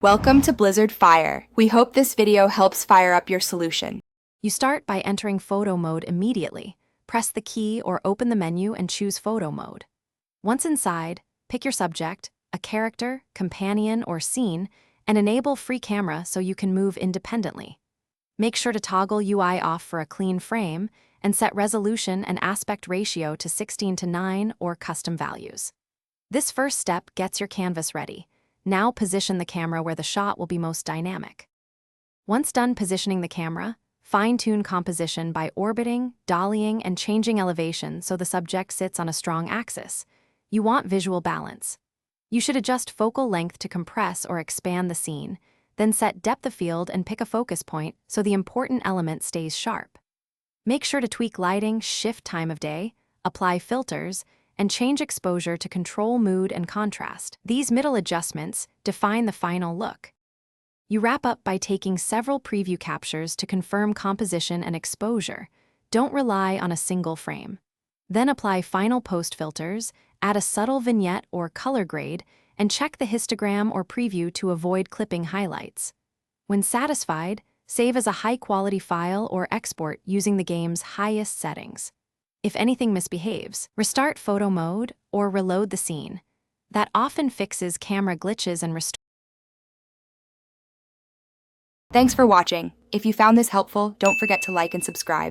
Welcome to Blizzard Fire. We hope this video helps fire up your solution. You start by entering photo mode immediately. Press the key or open the menu and choose photo mode. Once inside, pick your subject, a character, companion, or scene, and enable free camera so you can move independently. Make sure to toggle UI off for a clean frame and set resolution and aspect ratio to 16:9 or custom values. This first step gets your canvas ready. Now position the camera where the shot will be most dynamic. Once done positioning the camera, fine-tune composition by orbiting, dollying, and changing elevation so the subject sits on a strong axis. You want visual balance. You should adjust focal length to compress or expand the scene, then set depth of field and pick a focus point so the important element stays sharp. Make sure to tweak lighting, shift time of day, apply filters, and change exposure to control mood and contrast. These middle adjustments define the final look. You wrap up by taking several preview captures to confirm composition and exposure. Don't rely on a single frame. Then apply final post filters, add a subtle vignette or color grade, and check the histogram or preview to avoid clipping highlights. When satisfied, save as a high-quality file or export using the game's highest settings. If anything misbehaves, restart photo mode or reload the scene. That often fixes camera glitches and restores. Thanks for watching. If you found this helpful, don't forget to like and subscribe.